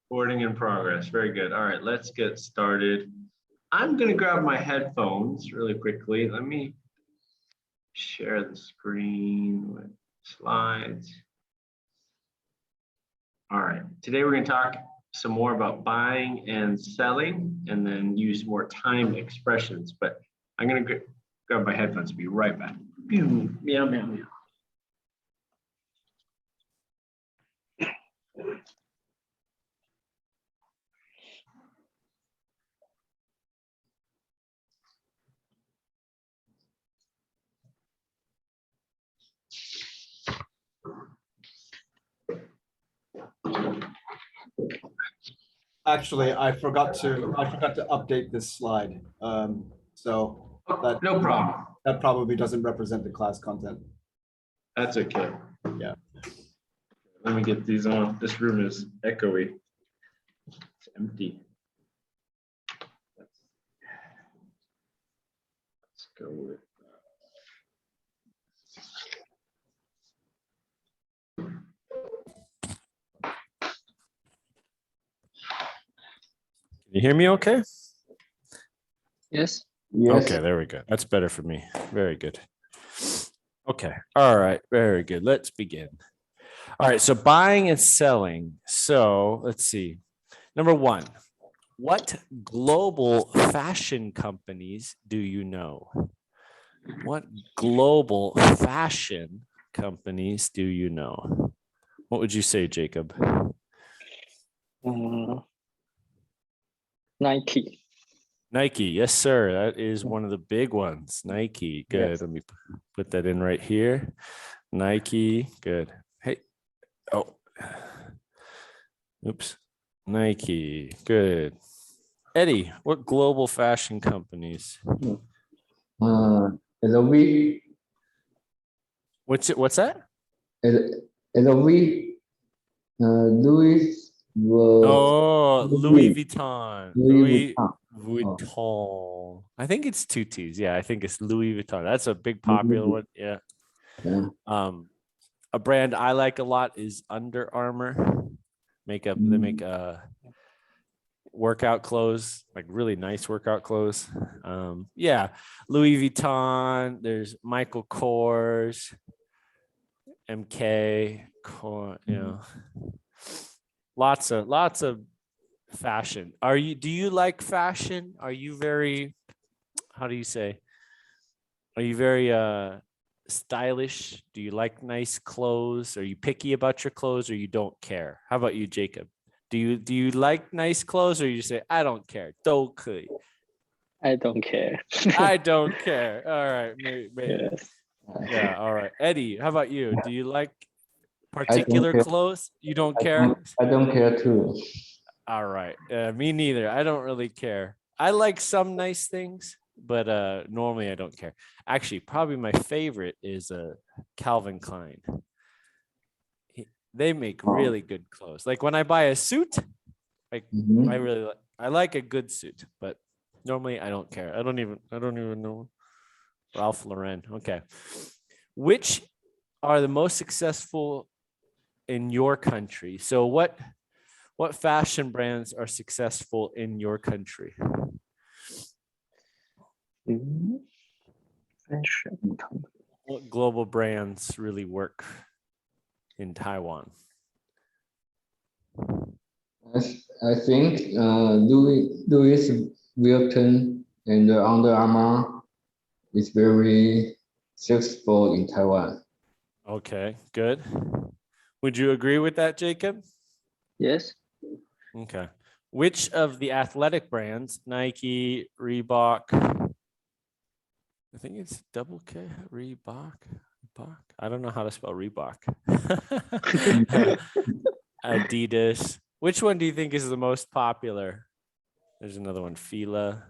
Recording in progress. Very good. All right, let's get started. I'm going to grab my headphones really quickly. Let me share the screen with slides. All right, today we're going to talk some more about buying and selling and then use more time expressions. But I'm going to grab my headphones and be right back. Meow, meow, meow. Actually, I forgot to update this slide. So that No problem. that probably doesn't represent the class content. That's okay. Yeah. Let me get these on. This room is echoey. It's empty. Let's go with Can you hear me okay? Yes. Okay, there we go. That's better for me. Very good. Okay. All right. Very good. Let's begin. All right. So buying and selling. So let's see. Number one, what global fashion companies do you know? What global fashion companies do you know? What would you say, Jacob? Nike. Nike, yes, sir. That is one of the big ones. Nike, good. Yes. Let me put that in right here. Nike, good. Hey, oh, oops. Nike, good. Eddie, what global fashion companies? LV, What's that? LV, Louis, Oh, Louis Vuitton. Louis Vuitton. Vuitton. I think it's two T's. Yeah, I think it's Louis Vuitton. That's a big popular one. Yeah. Yeah. A brand I like a lot is Under Armour. They make workout clothes, like really nice workout clothes. Yeah, Louis Vuitton. There's Michael Kors, MK. Lots of fashion. Do you like fashion? Are you very, how do you say? Are you very stylish? Do you like nice clothes? Are you picky about your clothes or you don't care? How about you, Jacob? Do you like nice clothes or you say, I don't care? 都可以. I don't care. I don't care. All right. Yes. Yeah. All right. Eddie, how about you? Do you like care. particular clothes? You don't care? I don't care too. All right. Me neither. I don't really care. I like some nice things, but normally I don't care. Actually, probably my favorite is Calvin Klein. They make really good clothes. Like when I buy a suit, like I like a good suit, but normally I don't care. I don't even know. Ralph Lauren. Okay. Which are the most successful in your country? So what fashion brands are successful in your country? Fashion company. What global brands really work in Taiwan? I think Louis Vuitton and Under Armour is very successful in Taiwan. Okay, good. Would you agree with that, Jacob? Yes. Okay. Which of the athletic brands, Nike, Reebok, I think it's double K, Reebok. I don't know how to spell Reebok. Adidas. Which one do you think is the most popular? There's another one, Fila.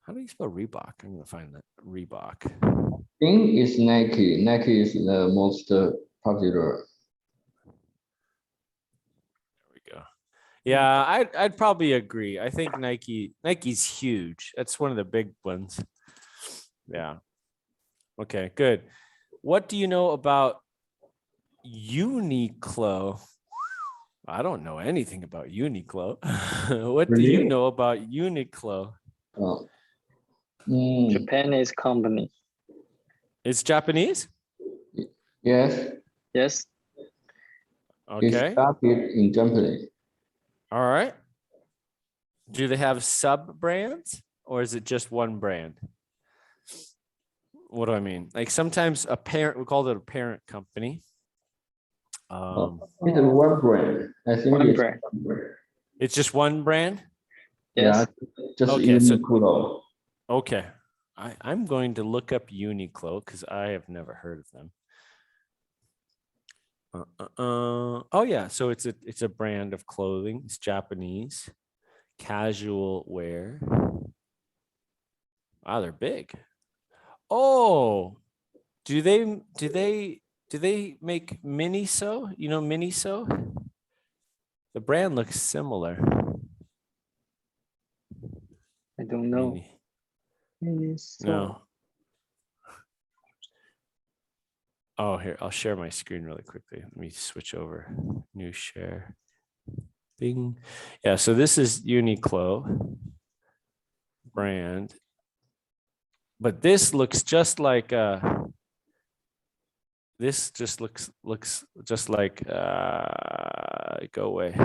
How do you spell Reebok? I'm gonna find that. Reebok. I think it's Nike. Nike is the most popular. There we go. Yeah, I'd probably agree. I think Nike's huge. That's one of the big ones. Yeah. Okay, good. What do you know about Uniqlo? I don't know anything about Uniqlo. What do you Really? know about Uniqlo? Uh, mm, Japanese company. It's Japanese? yes, Yes. it Okay. started in Japanese. All right. Do they have sub brands or is it just one brand? What do I mean? Like sometimes a parent, we call it a parent company. It's one brand. I think One it's brand. one brand. It's just one brand. Yeah, Yes. just Okay, so- Uniqlo. Okay. I'm going to look up Uniqlo because I have never heard of them. Oh yeah, so it's a brand of clothing. It's Japanese, casual wear. Wow, they're big. Oh, do they make Miniso? You know Miniso? The brand looks similar. I don't know. Mini- Miniso. No. Oh, here, I'll share my screen really quickly. Let me switch over. New share. Bing. Yeah, so this is Uniqlo brand. But this looks just like this just looks just like go away.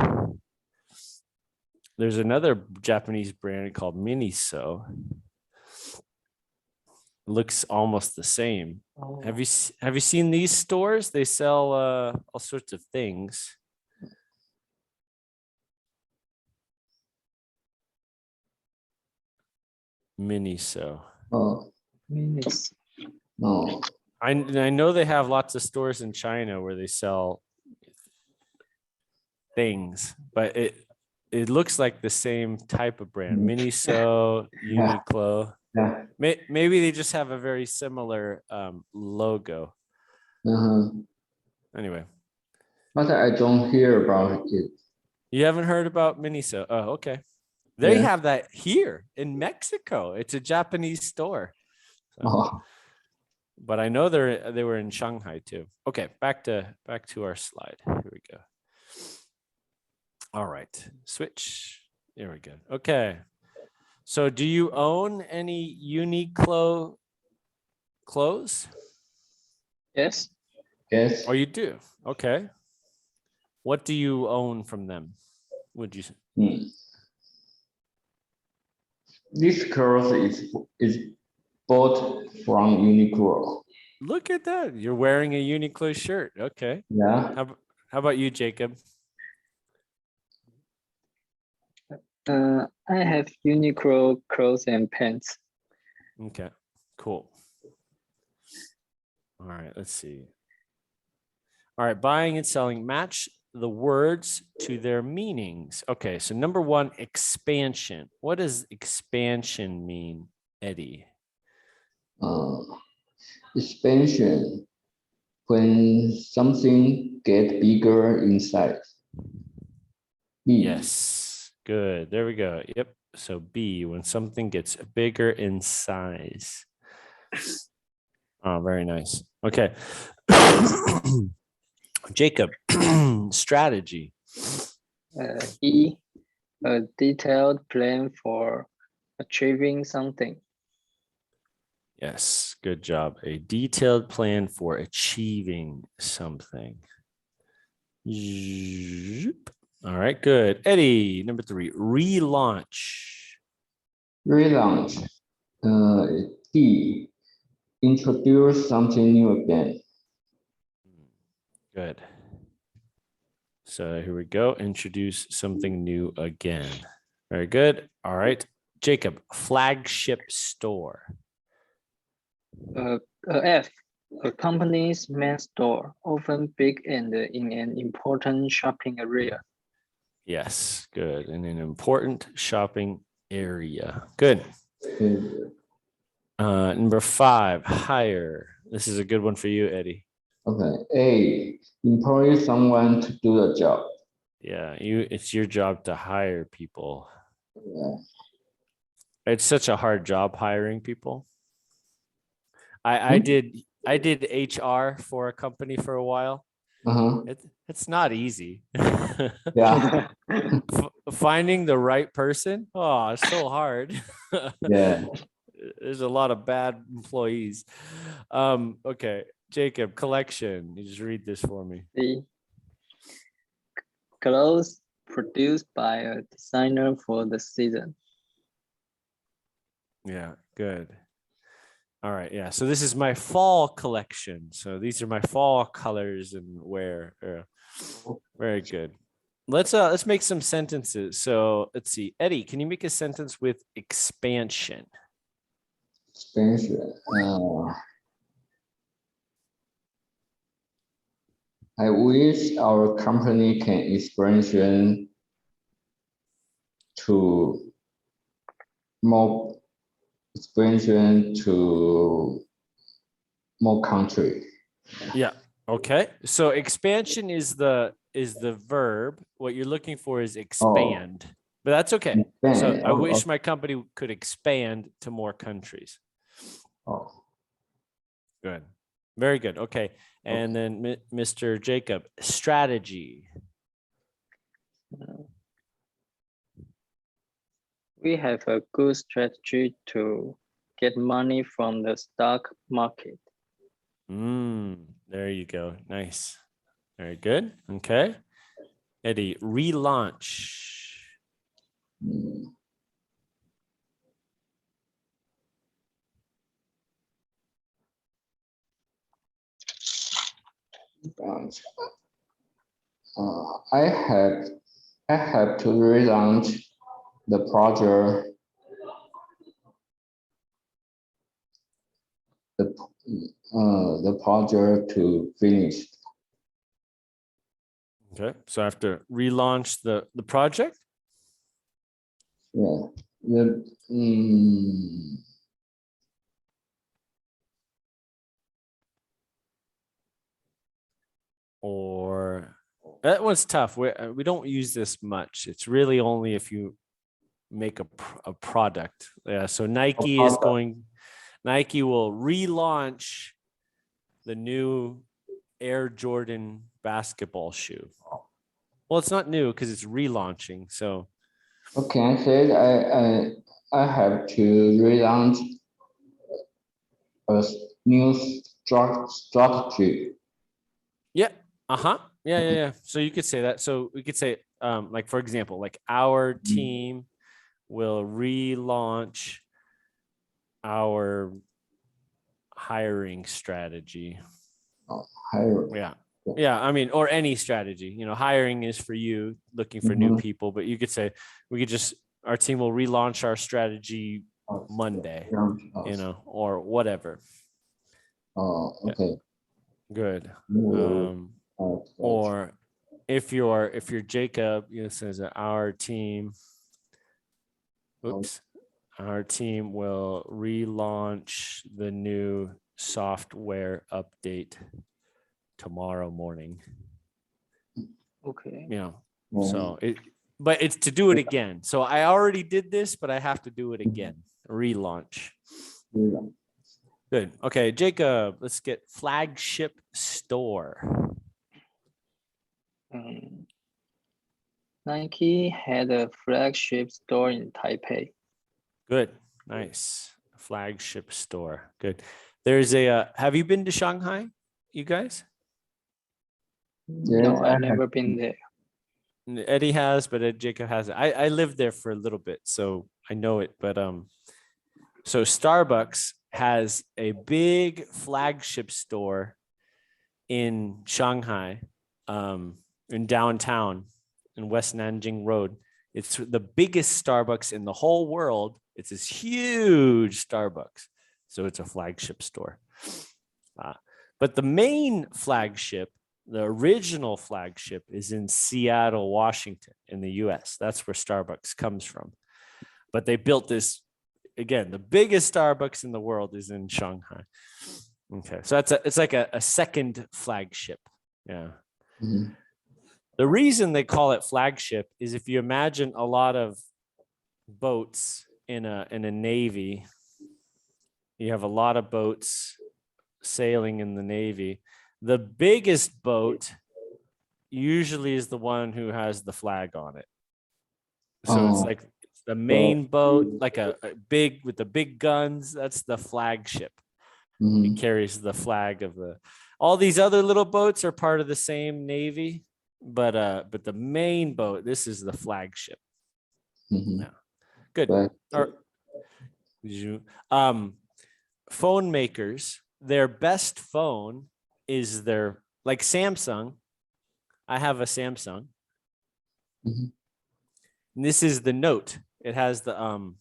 There's another Japanese brand called Miniso. Looks almost the same. Oh, Have you seen these stores? They sell all sorts of things. Miniso. Oh, Minis. no. I know they have lots of stores in China where they sell things, but it looks like the same type of brand. Miniso, Uniqlo. Yeah. Maybe they just have a very similar logo. Uh-huh. Anyway, But I don't hear about it. you haven't heard about Miniso? Oh, okay. They Yeah. have that here in Mexico. It's a Japanese store. So, Oh, but I know they were in Shanghai too. Okay, back to our slide. Here we go. All right, switch. There we go. Okay. So do you own any Uniqlo clothes? Yes. yes. Oh, you do? Okay. What do you own from them? Would you say? Hmm. This clothes is bought from Uniqlo. Look at that. You're wearing a Uniqlo shirt. Okay. Yeah. How about you, Jacob? I have Uniqlo clothes and pants. Okay, cool. All right, let's see. All right, buying and selling match the words to their meanings. Okay, so number one, expansion. What does expansion mean, Eddie? Expansion. When something get bigger in size. B. Yes, good. There we go. Yep. So B, when something gets bigger in size. Oh, very nice. Okay. Jacob, strategy. E, a detailed plan for achieving something. Yes, good job. A detailed plan for achieving something. Zoop. All right, good. Eddie, number three, relaunch. Relaunch. D. Introduce something new again. Good. So here we go. Introduce something new again. Very good. All right. Jacob, flagship store. F, a company's main store, often big and in an important shopping area. Yes, good. In an important shopping area. Good. Number five, hire. This is a good one for you, Eddie. Okay. A. Employ someone to do the job. Yeah, it's your job to hire people. Yeah. It's such a hard job hiring people. I did HR for a company for a while. Uh-huh. It's not easy. Yeah. Finding the right person, oh, it's so hard. Yeah. There's a lot of bad employees. Okay, Jacob, collection. You just read this for me. The clothes produced by a designer for the season. Yeah, good. All right, yeah. So this is my fall collection. So these are my fall colors and wear. Very good. Let's make some sentences. So let's see. Eddie, can you make a sentence with expansion? Expansion. I wish our company can expansion to more expansion to more country. Yeah. Okay. So expansion is the verb. What you're looking for is expand. But that's okay. So Expand. I wish my company could expand to more countries. Oh, Good. Very good. Okay. And then Mr. Jacob, strategy. We have a good strategy to get money from the stock market. There you go. Nice. Very good. Okay. Eddie, relaunch. I have to relaunch the project. The project to finish. Okay. So I have to relaunch the project. Yeah. The Or that one's tough. We don't use this much. It's really only if you make a product. Yeah. So Nike will relaunch the new Air Jordan basketball shoe. Well, it's not new because it's relaunching. So okay, I said I have to relaunch a new strategy. yeah. Uh-huh. Yeah. So you could say that. So we could say like for example, like our team will relaunch our hiring strategy. Yeah. I mean, or any strategy, hiring is for you looking for new people, but you could say, our team will relaunch our strategy Monday, or whatever. Oh, okay. Good. Or if you're Jacob, says that our team will relaunch the new software update tomorrow morning. Okay. So but it's to do it again. So I already did this, but I have to do it again. Relaunch. Good. Okay, Jacob, let's get flagship store. Nike had a flagship store in Taipei. Good. Nice. Flagship store. Good. There's have you been to Shanghai, you guys? No, I've never been there. Eddie has, but Jacob hasn't. I lived there for a little bit, so I know it. But so Starbucks has a big flagship store in Shanghai, in downtown, in West Nanjing Road. It's the biggest Starbucks in the whole world. It's this huge Starbucks, so it's a flagship store. But the main flagship, the original flagship, is in Seattle, Washington, in the US. That's where Starbucks comes from. But they built this, again, the biggest Starbucks in the world is in Shanghai. Okay, so it's like a second flagship. Yeah. The reason they call it flagship is if you imagine a lot of boats in a navy, you have a lot of boats sailing in the navy. The biggest boat usually is the one who has the flag on it. So it's Oh. like it's the main boat, like a big with the big guns. That's the flagship. Mhm, It carries the flag of the. All these other little boats are part of the same navy, but the main boat, this is the flagship. mhm. Yeah. Good. Right. Phone makers, their best phone is their like Samsung. I have a Samsung. Mhm. And this is the Note. It has the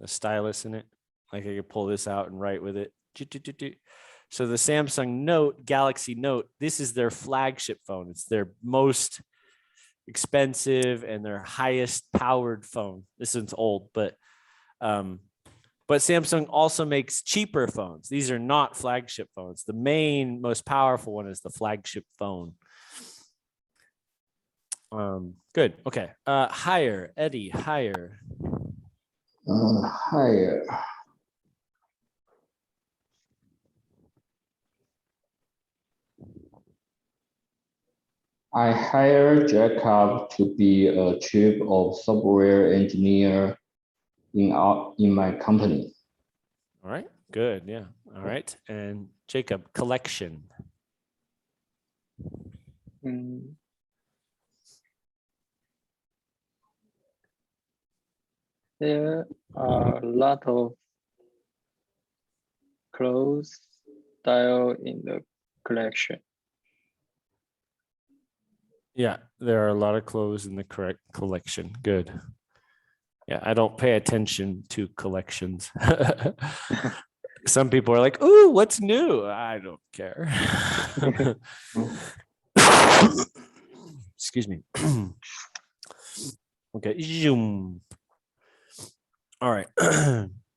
stylus in it. Like I could pull this out and write with it. So the Samsung Note, Galaxy Note, this is their flagship phone. It's their most expensive and their highest powered phone. This one's old, but Samsung also makes cheaper phones. These are not flagship phones. The main, most powerful one is the flagship phone. Good. Okay. Hire, Eddie, hire. Hire. I hired Jacob to be a chief of software engineer in my company. All right. Good. Yeah. All right. And Jacob, collection. Mm, there are a lot of clothes style in the collection. Yeah, there are a lot of clothes in the correct collection. Good. Yeah, I don't pay attention to collections. Some people are like, "Ooh, what's new?" I don't care. Excuse me. Okay. Zoom. All right.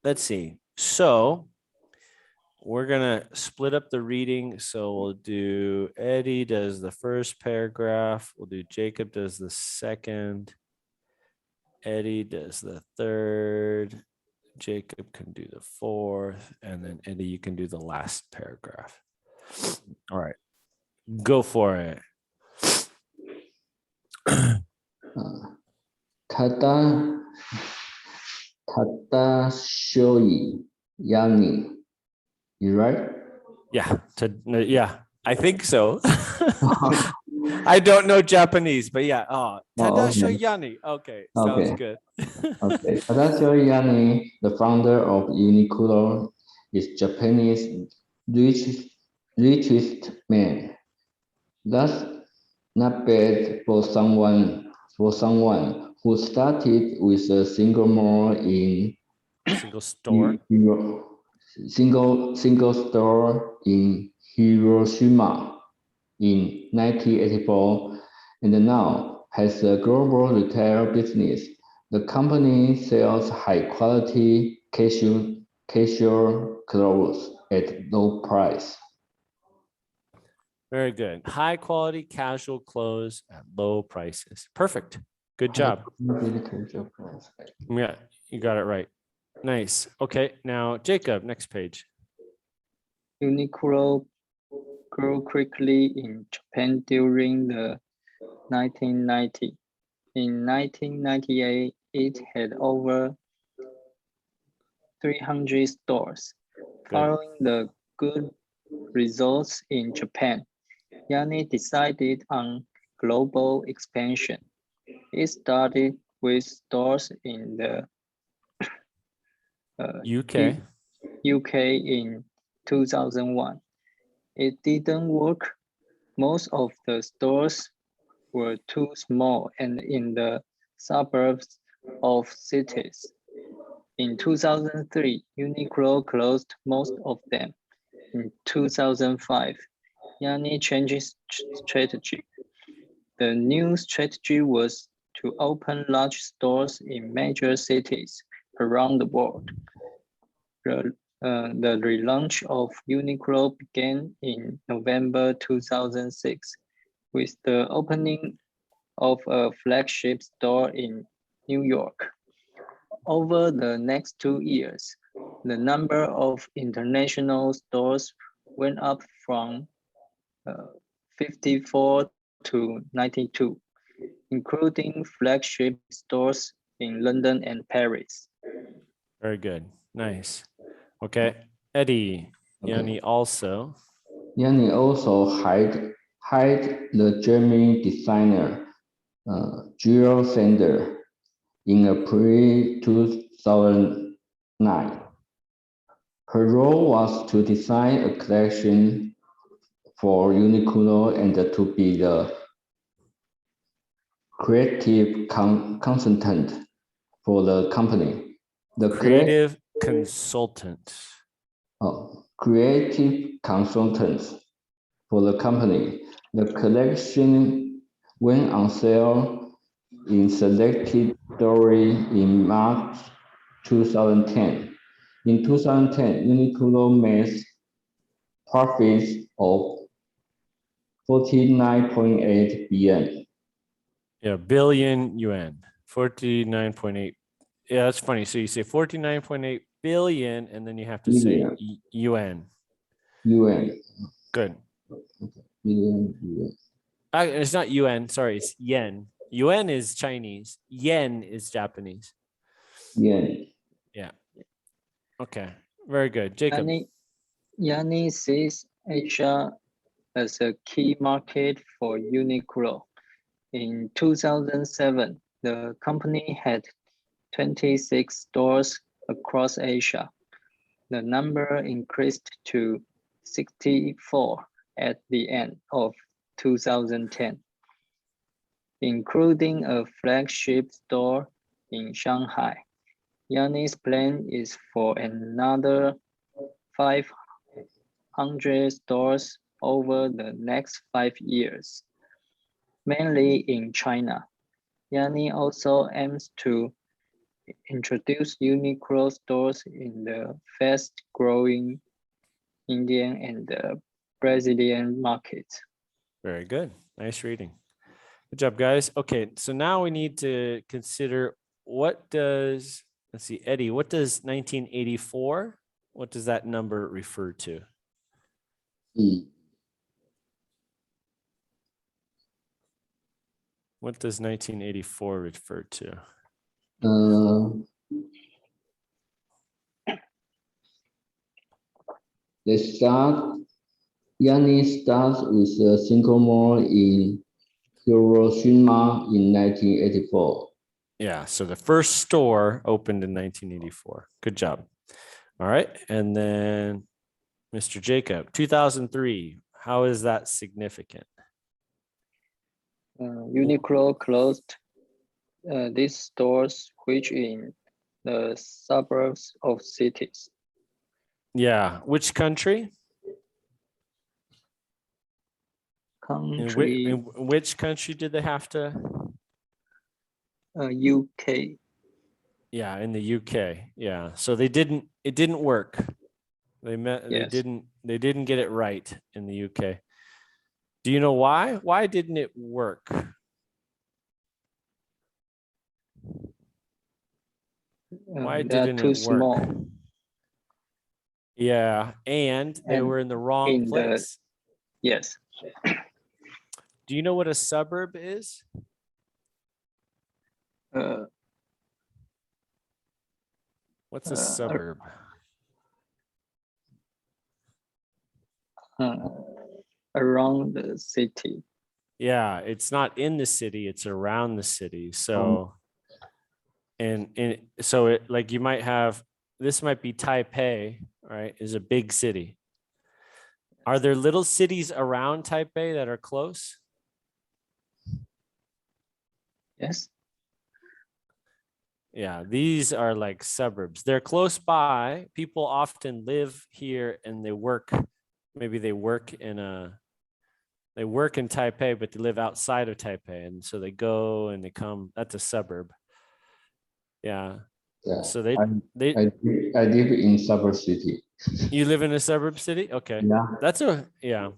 Let's see. So we're gonna split up the reading. So we'll do Eddie does the first paragraph. We'll do Jacob does the second. Eddie does the third. Jacob can do the fourth. And then Eddie, you can do the last paragraph. All right. Go for it. Tadashoyi Yani. You right? Yeah. Yeah. I think so. I don't know Japanese, but yeah. Oh, Oh, okay. Tadasho Yani. Okay. Sounds Okay. good. Okay. Tadashoyi Yani, the founder of Uniqlo, is Japanese richest man. That's not bad for someone who started with a single mall in Single store. single store in Hiroshima in 1984 and now has a global retail business. The company sells high quality casual clothes at low price. Very good. High quality casual clothes at low prices. Perfect. Good job. Yeah, you got it right. Nice. Okay, now Jacob, next page. Uniqlo grew quickly in Japan during the 1990s. In 1998, it had over 300 stores. Good. Following the good results in Japan, Yani decided on global expansion. It started with stores in the UK. UK in 2001. It didn't work. Most of the stores were too small and in the suburbs of cities. In 2003, Uniqlo closed most of them. In 2005, Yani changed strategy. The new strategy was to open large stores in major cities around the world. The relaunch of Uniqlo began in November 2006 with the opening of a flagship store in New York. Over the next 2 years, the number of international stores went up from 54 to 92, including flagship stores in London and Paris. Very good. Nice. Okay. Eddie, Okay. Yanni also. Yanni also hired the German designer Gero Sander in April 2009. Her role was to design a collection for Uniqlo and to be the creative consultant for the company. The Creative consultant. creative consultants for the company. The collection went on sale in selected store in March 2010. In 2010, Uniqlo made profits of 49.8 billion. Yeah, billion yuan. 49.8. Yeah, that's funny. So you say 49.8 billion, and then you have to say Billion. yuan. Yuan. Good. Billion yuan. It's not yuan. Sorry, it's yen. Yuan is Chinese. Yen is Japanese. Yen. Okay. Very good. Jacob. Yanni sees Asia as a key market for Uniqlo. In 2007, the company had 26 stores across Asia. The number increased to 64 at the end of 2010, including a flagship store in Shanghai. Yanni's plan is for another 500 stores over the next 5 years, mainly in China. Yanni also aims to introduce Uniqlo stores in the fast-growing Indian and Brazilian markets. Very good. Nice reading. Good job, guys. Okay, so now we need to consider what does, let's see, Eddie, what does 1984, what does that number refer to? What does 1984 refer to? Yanni starts with a single mall in Hiroshima in 1984. Yeah, so the first store opened in 1984. Good job. All right, and then Mr. Jacob, 2003, how is that significant? Uniqlo closed these stores, which in the suburbs of cities. Yeah, which country? In which country did they have to? UK. Yeah, in the UK. Yeah, so it didn't work. Yes. They didn't get it right in the UK. Do you know why? Why didn't it work? Why They are didn't too it work? small. Yeah, and they And were in the wrong place. Yes. Do you know what a suburb is? What's a suburb? Around the city. Yeah, it's not in the city, it's around the city. So, so it, like you might have, this might be Taipei, right? Is a big city. Are there little cities around Taipei that are close? Yes. Yeah, these are like suburbs. They're close by. People often live here and they work. Maybe they work in Taipei, but they live outside of Taipei. And so they go and they come. That's a suburb. Yeah. Yeah. So I live in suburb city. You live in a suburb city? Okay. Yeah.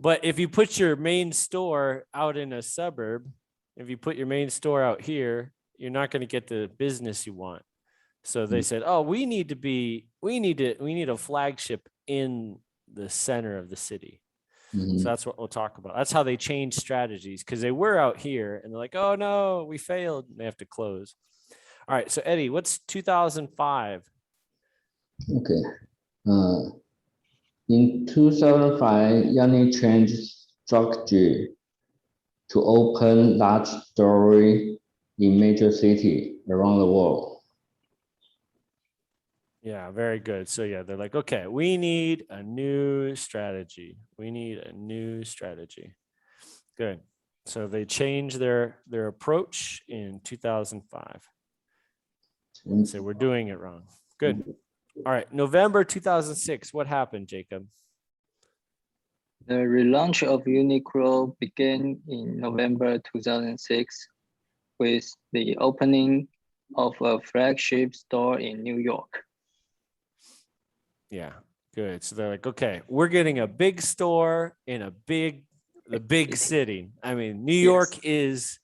But if you put your main store out in a suburb, if you put your main store out here, you're not going to get the business you want. So they said, oh, we need a flagship in the center of the city. Mhm. So that's what we'll talk about. That's how they change strategies because they were out here and they're like, oh no, we failed. They have to close. All right. So Eddie, what's 2005? Okay. In 2005, Yanni changed strategy to open large store in major city around the world. Yeah, very good. So yeah, they're like, okay, we need a new strategy. We need a new strategy. Good. So they changed their approach in 2005. So we're doing it wrong. Good. All right. November 2006. What happened, Jacob? The relaunch of Uniqlo began in November 2006 with the opening of a flagship store in New York. Yeah, good. So they're like, okay, we're getting a big store in the big city. I mean, New York is,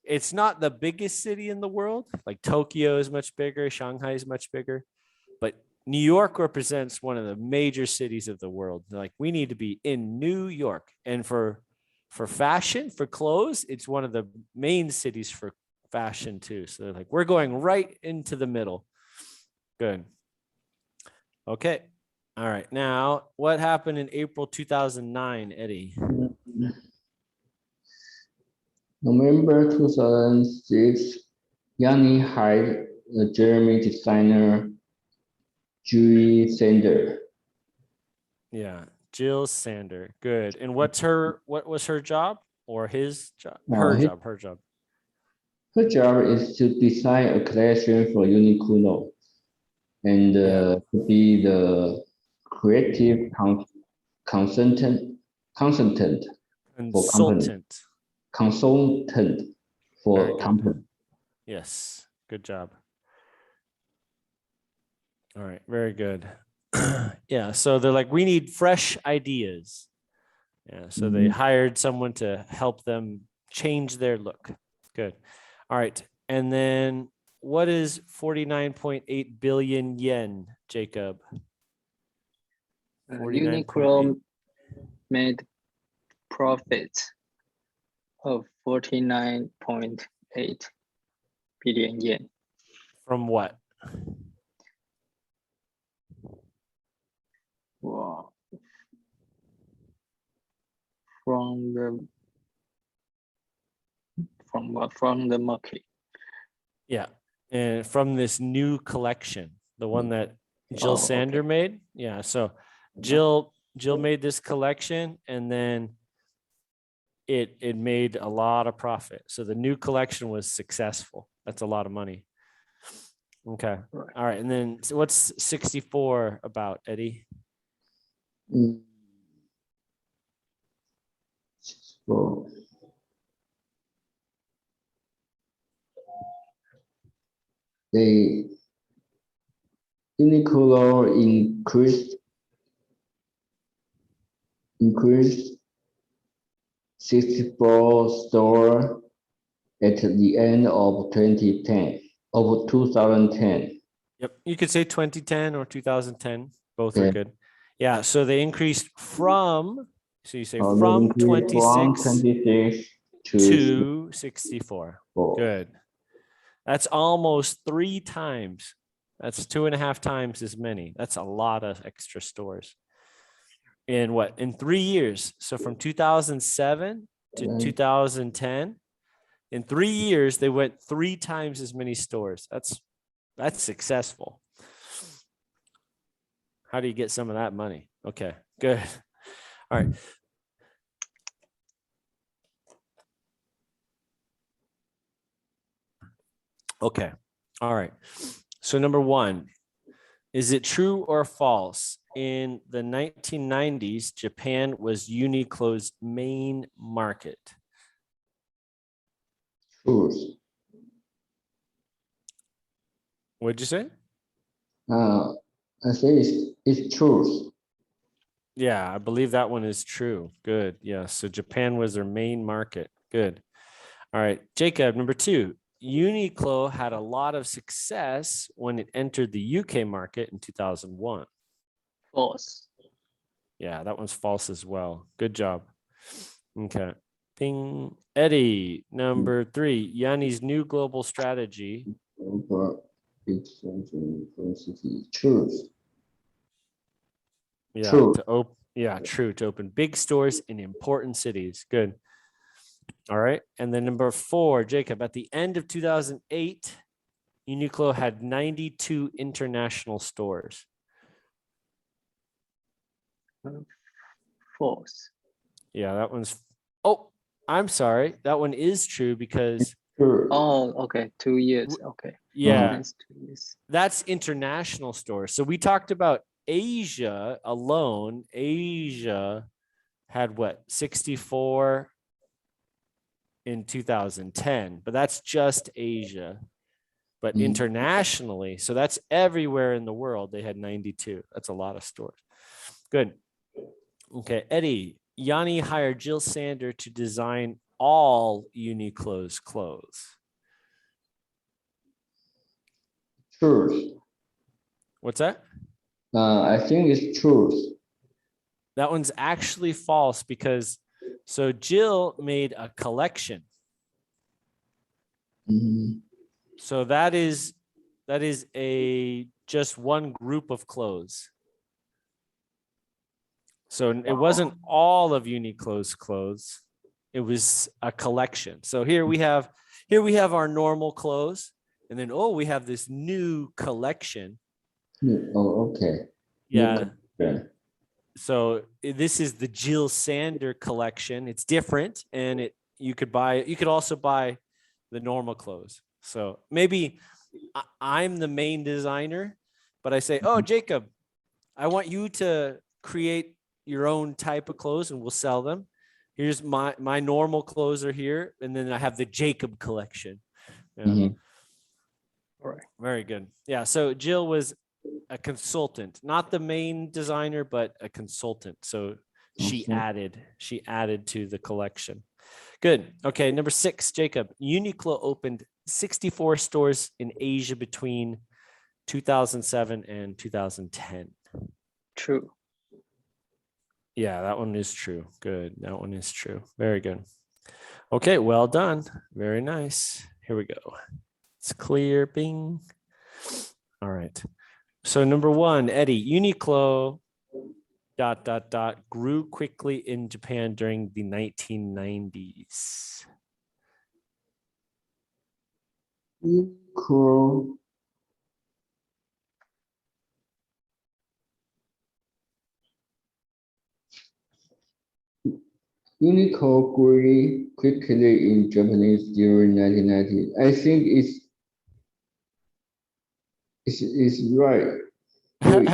it's not the biggest city in the world. Like Tokyo is much bigger, Shanghai is much bigger, but New York represents one of the major cities of the world. They're like, we need to be in New York. And for fashion, for clothes, it's one of the main cities for fashion too. So they're like, we're going right into the middle. Good. Okay. All right. Now, what happened in April 2009, Eddie? November 2006, Yanni hired a German designer, Julie Sander. Yeah, Jill Sander. Good. And what was her job or his job? Her job. Her job is to design a collection for Uniqlo and to be the creative consultant Very for good. company. Yes. Good job. All right. Very good. Yeah. So they're like, we need fresh ideas. Yeah. So they hired someone to help them change their look. Good. All right. And then what is 49.8 billion yen, Jacob? 49.8. Uniqlo made profits of 49.8 billion yen. From what? Wow. From what? From the market. Yeah. And from this new collection, the one that Jill Sander made. Yeah. So Jill made this collection and then it made a lot of profit. So the new collection was successful. That's a lot of money. Okay. Right. All right. And then so what's 64 about, Eddie? So Uniqlo increased 64 store at the end of 2010. Yep. You could say 2010 or 2010. Both are Okay. good. Yeah. So they increased from, so you say They from increased 26 from 26 to 64. 64. Good. That's almost 3 times. That's 2.5 times as many. That's a lot of extra stores. In what? In 3 years. So from 2007 to 2010, in 3 years, they went 3 times as many stores. That's successful. How do you get some of that money? Okay, good. All right. Okay. All right. So number 1, is it true or false? In the 1990s, Japan was Uniqlo's main market. True. What'd you say? I say it's true. Yeah, I believe that one is true. Good. Yeah. So Japan was their main market. Good. All right. Jacob, number 2. Uniqlo had a lot of success when it entered the UK market in 2001. False. Yeah, that one's false as well. Good job. Okay. Bing. Eddie, number 3. Yanni's new global strategy. Over big university. Truth. Yeah, True. true. To open big stores in important cities. Good. All right. And then number 4, Jacob, at the end of 2008, Uniqlo had 92 international stores. False. Yeah, that one's. Oh, I'm sorry. That one is true because, True. Oh, okay. 2 years. Okay. yeah, That's 2 years. that's international stores. So we talked about Asia alone. Asia had what, 64 in 2010, but that's just Asia. But Mhm. internationally, so that's everywhere in the world, they had 92. That's a lot of stores. Good. Okay, Eddie, Yanni hired Jill Sander to design all Uniqlo's clothes. Truth. What's that? I think it's truth. That one's actually false because so Jill made a collection. Mhm. So that is a just one group of clothes. So it wasn't all of Uniqlo's clothes. It was a collection. So here we have our normal clothes, and then we have this new collection. Oh, okay. Yeah. Yeah. So this is the Jill Sander collection. It's different, and you could also buy the normal clothes. So maybe I'm the main designer, but I say, oh, Jacob, I want you to create your own type of clothes and we'll sell them. Here's my normal clothes are here. And then I have the Jacob collection. Yeah. Mhm. All right. Very good. Yeah. So Jill was a consultant, not the main designer, but a consultant. So she Okay. added to the collection. Good. Okay. Number 6, Jacob. Uniqlo opened 64 stores in Asia between 2007 and 2010. True. Yeah, that one is true. Good. That one is true. Very good. Okay, well done. Very nice. Here we go. It's clear. Bing. All right. So number 1, Eddie, Uniqlo ... grew quickly in Japan during the 1990s. Equal. Uniqlo grew quickly in Japanese during 1990. I think it's right. Wait,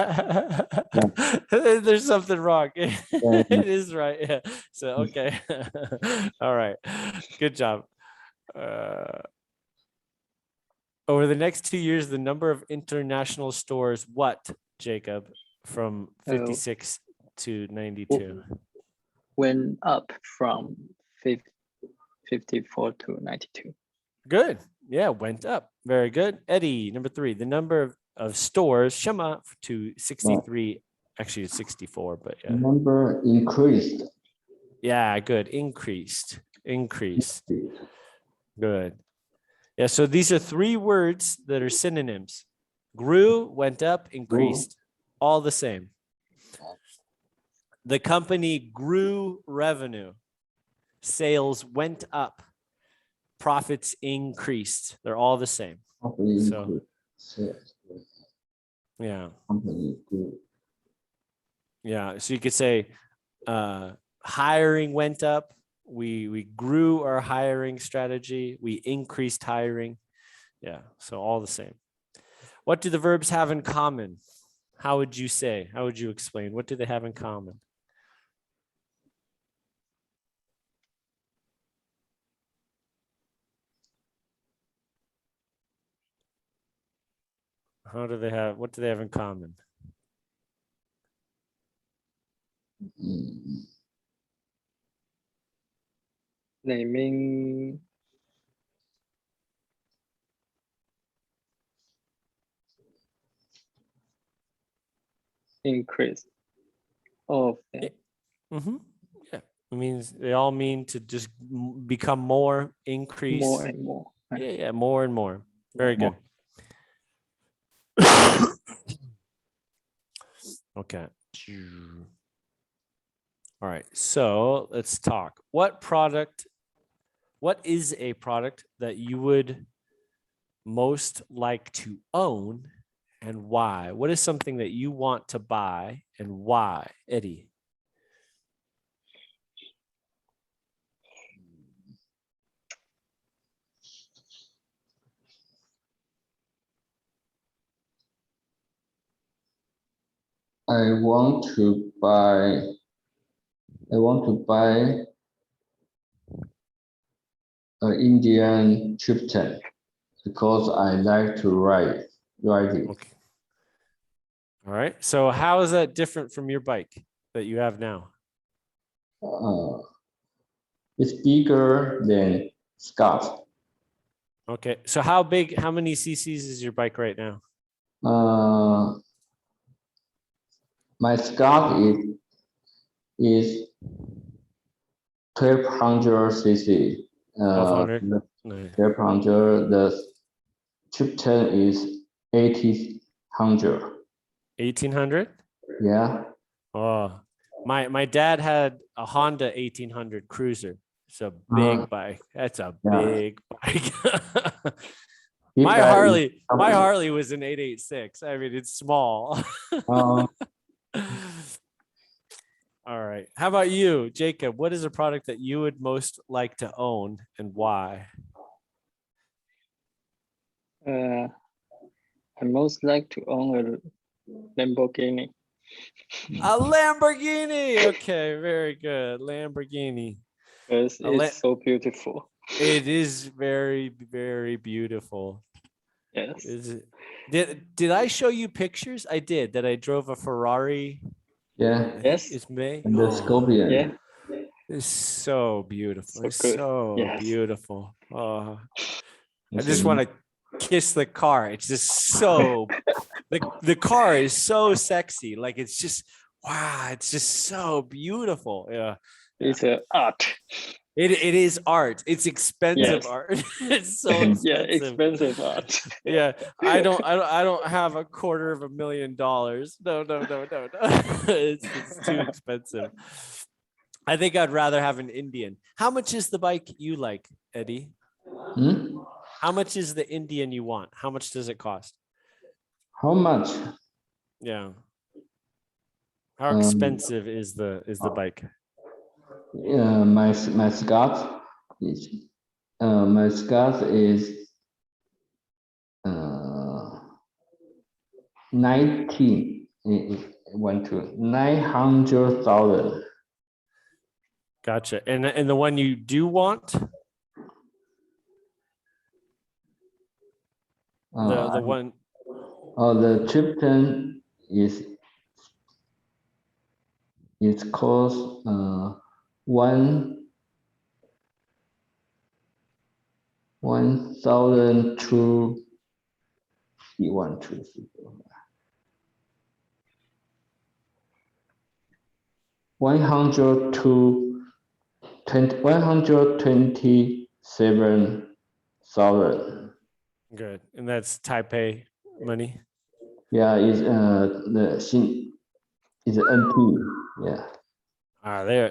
There's something wrong. yeah. It is right. Yeah. So okay. All right. Good job. Over the next 2 years, the number of international stores, what, Jacob, from 56 to 92? Went up from 54 to 92. Good. Yeah, went up. Very good. Eddie, number 3, the number of stores, Shema, to 63. Actually, it's 64, but yeah. Number increased. Yeah, good. Increased. Good. Yeah, so these are 3 words that are synonyms. Grew, went up, increased. All the same. The company grew revenue. Sales went up. Profits increased. They're all the same. So, yeah. Company grew. Yeah. So you could say hiring went up. We grew our hiring strategy. We increased hiring. Yeah. So all the same. What do the verbs have in common? How would you say? How would you explain? What do they have in common? What do they have in common? Naming increase. All of them. Mm-hmm. Yeah, it means they all mean to just become more, increase. More and more. Yeah, more and more. Very good. Okay. All right. So let's talk. What is a product that you would most like to own and why? What is something that you want to buy and why, Eddie? I want to buy an Indian chieftain because I like to ride it. Okay. All right. So how is that different from your bike that you have now? It's bigger than Scott. Okay. So how many cc's is your bike right now? My Scott is 1200 cc. 1200. Nice. 1200. The chieftain is 1800. 1800. Yeah. Oh, my dad had a Honda 1800 Cruiser. It's a big bike. That's a Yeah. big bike. This my guy is- Harley was an 886. I mean, it's small. Uh, All right. How about you, Jacob? What is a product that you would most like to own and why? I most like to own a Lamborghini. A Lamborghini. Okay, very good. Lamborghini. Because A La- it's so beautiful. It is very, very beautiful. Yes. Is it? Did I show you pictures? I did. That I drove a Ferrari. yeah. I think Yes. it's May. And the Oh, Scorpion. Yeah. it's so beautiful. So It's good. so Yes. beautiful. Oh, I It's just a- want to kiss the car. It's just so the car is so sexy. Like it's just wow. It's just so beautiful. Yeah. It's an art. It is art. It's expensive Yes. art. It's so expensive. Yeah, expensive art. Yeah, I don't have $250,000. No. It's too expensive. I think I'd rather have an Indian. How much is the bike you like, Eddie? Hmm? How much is the Indian you want? How much does it cost? How much? Yeah. How Um, expensive is the bike? My Scott is my Scott is 900,000. Gotcha. And the one you do want, the one. The chieftain is cost 1,002. 127,000. Good. And that's Taipei money. Yeah, is NT. Yeah.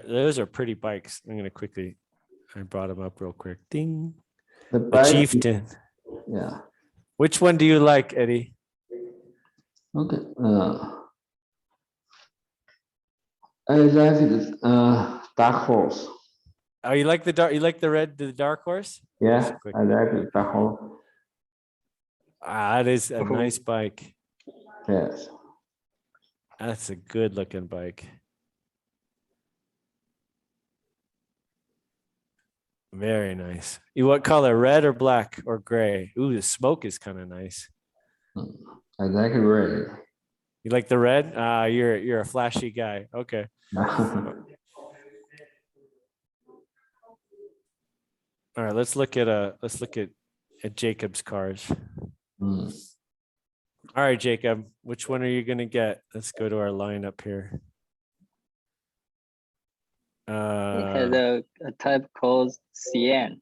Those are pretty bikes. I'm gonna quickly. I brought them up real quick. Ding. The The bike. Chieftain. Yeah. Which one do you like, Eddie? Okay. I like this dark horse. Oh, you like the dark? You like the dark horse? Yeah, Just quick. I like it, dark horse. That is a nice bike. Yes. That's a good looking bike. Very nice. You what color? Red or black or gray? Ooh, the smoke is kind of nice. I like it red. You like the red? You're a flashy guy. Okay. All right, let's look at Jacob's cars. Mm. All right, Jacob, which one are you gonna get? Let's go to our lineup here. It has Uh, a type called cyan.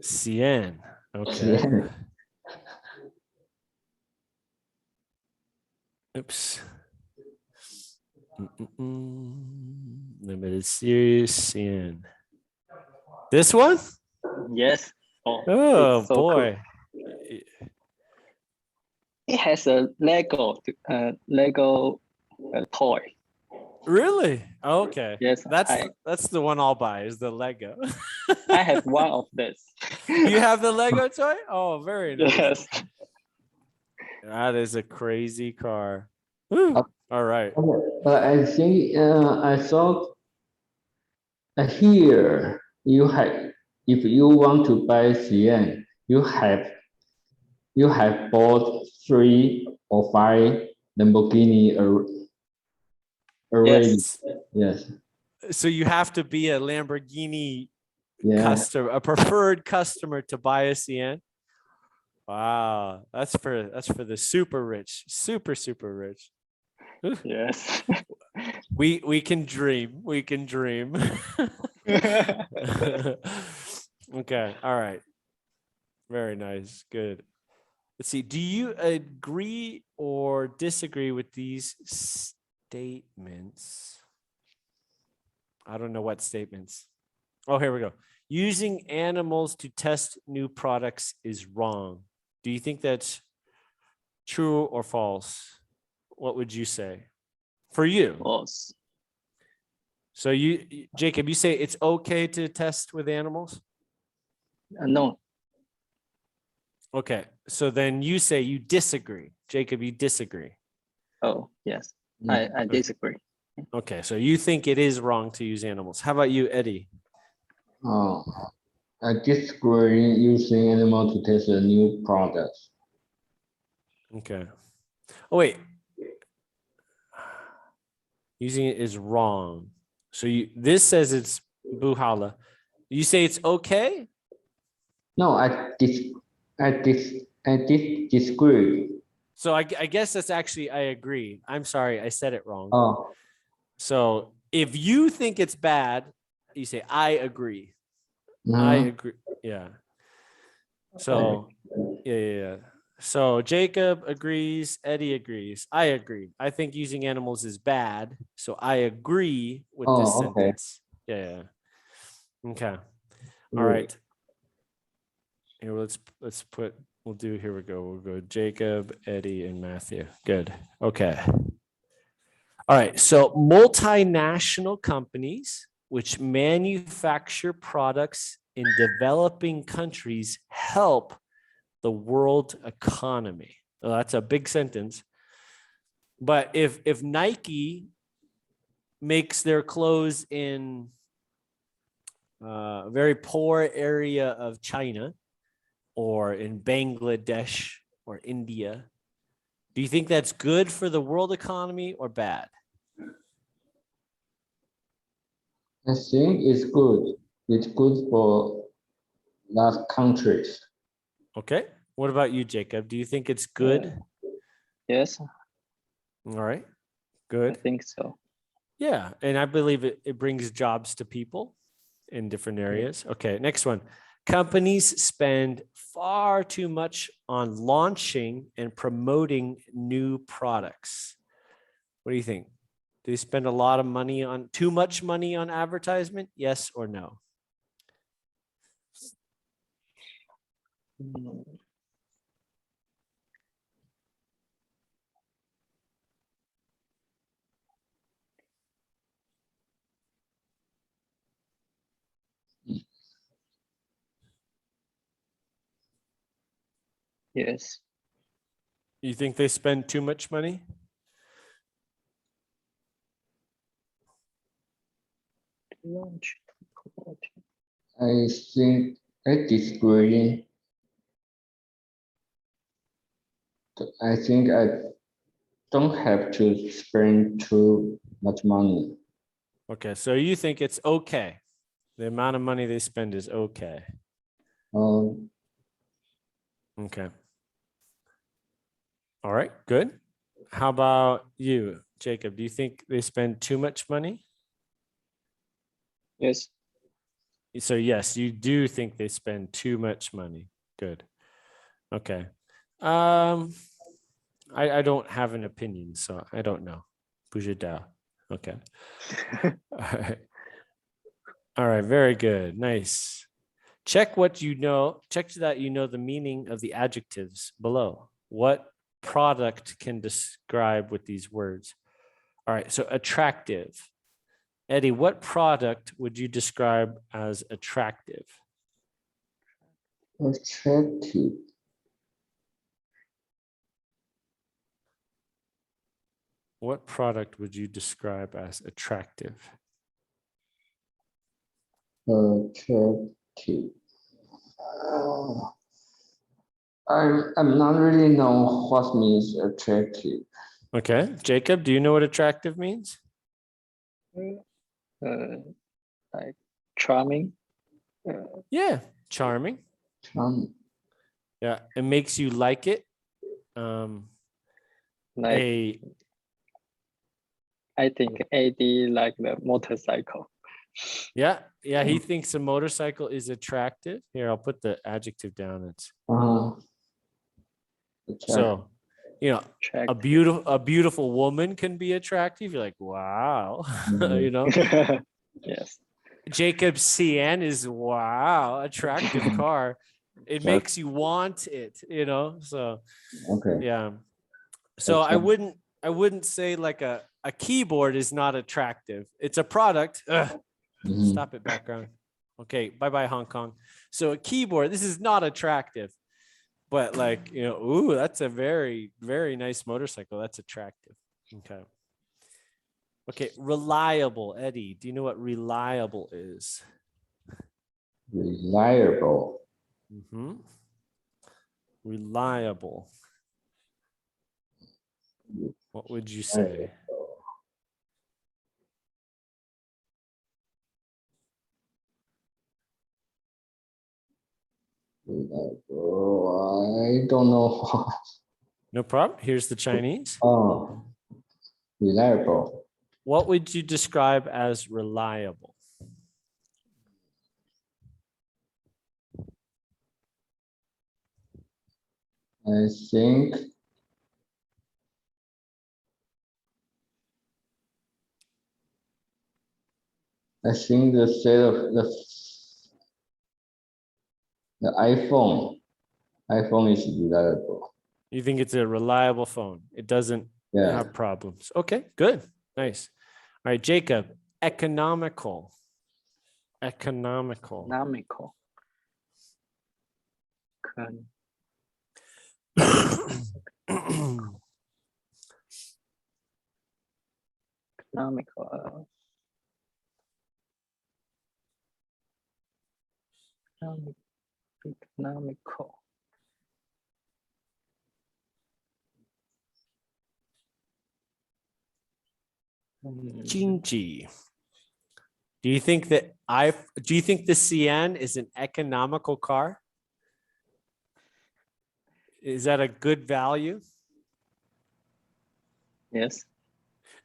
cyan. Okay. Yeah. Oops. Limited series cyan. This one? Yes. Oh, Oh it's so cool. boy. It has a Lego toy. Really? Okay. Yes, That's the one I'll buy is the Lego. I have one of this. You have the Lego toy? Oh, very nice. Yes. That is a crazy car. Woo. All right. But I think I thought here you have, if you want to buy CN, you have bought 3 or 5 Lamborghini already. Yes. Yes. So you have to be a Lamborghini Yeah. customer, a preferred customer to buy a CN. Wow, that's for the super rich, super rich. Yes. We can dream. We can dream. Okay. All right. Very nice. Good. Let's see. Do you agree or disagree with these statements? I don't know what statements. Oh, here we go. Using animals to test new products is wrong. Do you think that's true or false? What would you say? For you. False. So Jacob, you say it's okay to test with animals? No. Okay. So then you say you disagree. Jacob, you disagree. Oh, yes. I disagree. Okay. So you think it is wrong to use animals. How about you, Eddie? Oh, I disagree using animal to test a new product. Okay. Oh, wait. Using it is wrong. So this says it's buhala. You say it's okay? No, I disagree. So I guess that's actually, I agree. I'm sorry, I said it wrong. Oh, So if you think it's bad, you say, I agree. I agree. Yeah. So, yeah. So Jacob agrees, Eddie agrees, I agree. I think using animals is bad. So I agree with this okay. sentence. Yeah. Okay. All right. Here, we'll do, here we go. We'll go Jacob, Eddie, and Matthew. Good. Okay. All right. So multinational companies which manufacture products in developing countries help the world economy. Well, that's a big sentence. But if Nike makes their clothes in a very poor area of China or in Bangladesh or India, do you think that's good for the world economy or bad? I think it's good. It's good for that countries. Okay. What about you, Jacob? Do you think it's good? Yes, All right. I Good. think so. Yeah. And I believe it brings jobs to people in different areas. Okay. Next one. Companies spend far too much on launching and promoting new products. What do you think? Do they spend a lot of money on too much money on advertisement? Yes or no? Mm, Yes. You think they spend too much money? Launch. I think I disagree. I think I don't have to spend too much money. Okay, so you think it's okay. The amount of money they spend is okay. Um, Okay. All right, good. How about you, Jacob? Do you think they spend too much money? Yes. So yes, you do think they spend too much money. Good. Okay. I don't have an opinion, so I don't know. Bujida. Okay. All right. All right. Very good. Nice. Check what you know. Check that you know the meaning of the adjectives below. What product can describe with these words? All right. So attractive. Eddie, what product would you describe as attractive? Attractive. What product would you describe as attractive? Attractive. I'm not really know what means attractive. Okay. Jacob, do you know what attractive means? Like charming. Yeah. Charming. Charm. Yeah. It makes you like it. Like I think AD like the motorcycle. Yeah. He thinks a motorcycle is attractive. Here, I'll put the adjective down. It's Attractive. so, you know, Track. a beautiful woman can be attractive. You're like, wow, you know. Yes. Jacob CN is wow, attractive car. It makes you want it, you know. So Okay. yeah. So Okay. I wouldn't say like a keyboard is not attractive. It's a product. Ugh. Mhm. Stop it, background. Okay, bye-bye, Hong Kong. So a keyboard, this is not attractive, but like, you know, ooh, that's a very, very nice motorcycle. That's attractive. Okay. Okay, reliable. Eddie, do you know what reliable is? Reliable. Mm-hmm. Reliable. What would you say? Reliable. I don't know. No problem. Here's the Chinese. Oh, reliable. What would you describe as reliable? I think the set of the iPhone is reliable. You think it's a reliable phone? It doesn't Yeah. have problems. Okay, good. Nice. All right, Jacob, economical. Economical. Economical. Economical. Economical. Jinji. Do you think the CN is an economical car? Is that a good value? Yes.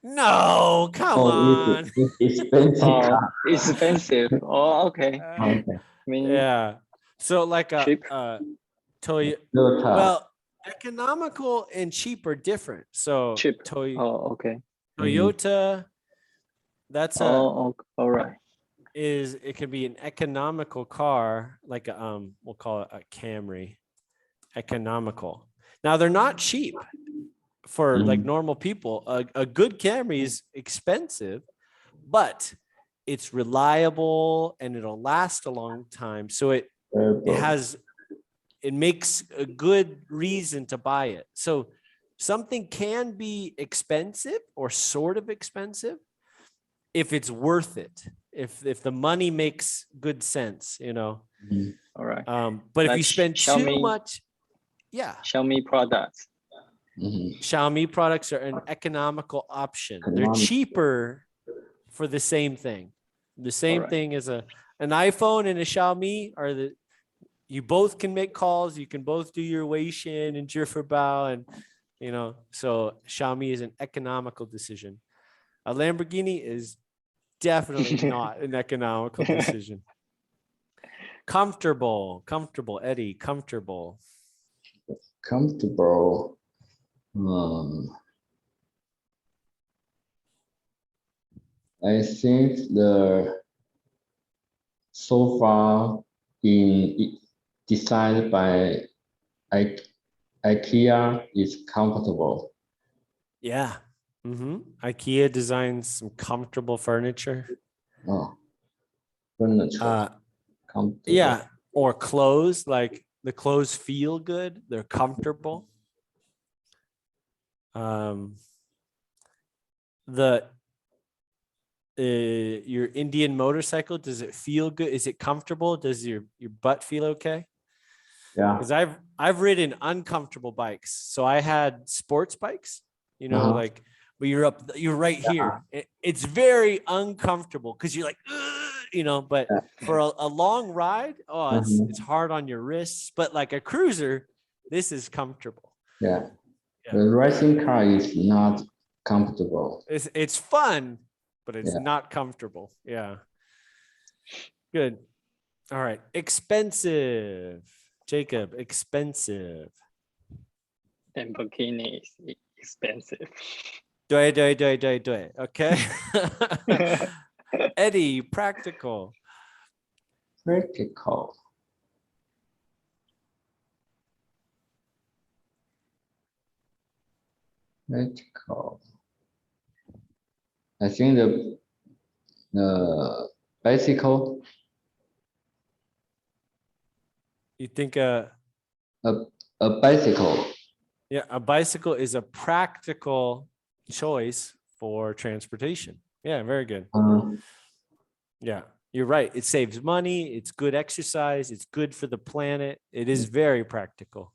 No, come on. It's expensive. Oh, expensive. Oh, okay. Okay. Yeah. So like a Cheap. Toyota. Toyota. Well, economical and cheap are different. So Cheap. Oh, okay. Toyota, that's Oh, all right. it can be an economical car, like a we'll call it a Camry. Economical. Now they're not cheap for like normal people. A good Camry is expensive, but it's reliable and it'll last a long time. So it makes a good reason to buy it. So something can be expensive or sort of expensive if it's worth it, if the money makes good sense, you know. All right. But if Like you spend too much, Xiaomi products. Xiaomi products are an economical option. They're cheaper for the same thing. The same thing as an iPhone and a Xiaomi are you both can make calls. You can both do your Weixin and Jiufabao, and you know. So Xiaomi is an economical decision. A Lamborghini is definitely not an economical decision. Comfortable, Eddie, comfortable. Comfortable. I think the sofa designed by IKEA is comfortable. Yeah. IKEA designs some comfortable furniture. Oh, furniture. Comfortable. Yeah. Or clothes, like the clothes feel good. They're comfortable. Your Indian motorcycle, does it feel good? Is it comfortable? Does your butt feel okay? Yeah. Because I've ridden uncomfortable bikes. So I had sports bikes, like but you're right here. It's very uncomfortable because you're like, "Ugh," but for a long ride, it's hard on your wrists. But like a cruiser, this is comfortable. Yeah. The racing car is not comfortable. It's fun, but it's Yeah. not comfortable. Yeah. Good. All right. Expensive. Jacob, expensive. Lamborghini is expensive. Do. Okay. Eddie, practical. Practical. Practical. I think the bicycle. You think A bicycle. yeah, a bicycle is a practical choice for transportation. Yeah, very good. Yeah, you're right. It saves money. It's good exercise. It's good for the planet. It is very practical.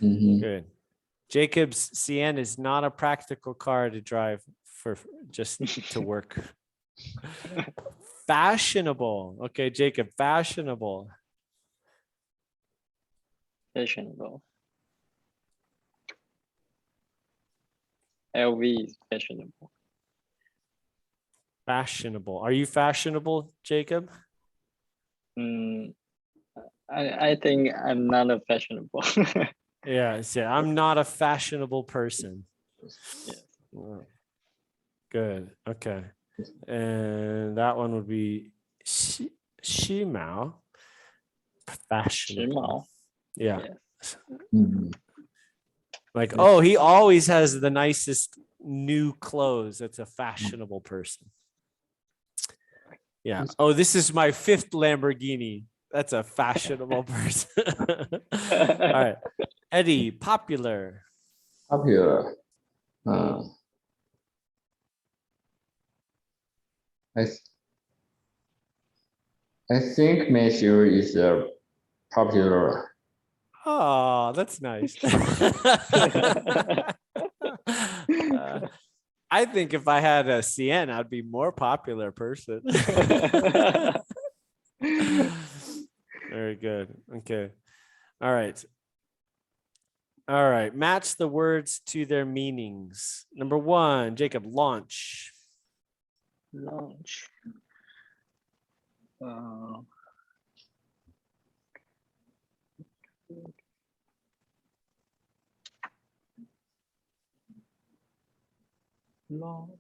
Good. Jacob's Sienna is not a practical car to drive for just to work. Fashionable. Okay, Jacob, fashionable. Fashionable. LV is fashionable. Fashionable. Are you fashionable, Jacob? I think I'm not a fashionable. Yeah, I'm not a fashionable person. Yes. Good. Okay. And that one would be Shimao. Fashionable. Shimao. Yeah. Yes. Like, oh, he always has the nicest new clothes. That's a fashionable person. Yeah. Oh, this is my 5th Lamborghini. That's a fashionable person. All right. Eddie, popular. Popular. I think Matthew is popular. Oh, that's nice. I think if I had a CN, I'd be more popular person. Very good. Okay. All right. All right. Match the words to their meanings. Number 1, Jacob, launch. Launch. Launch.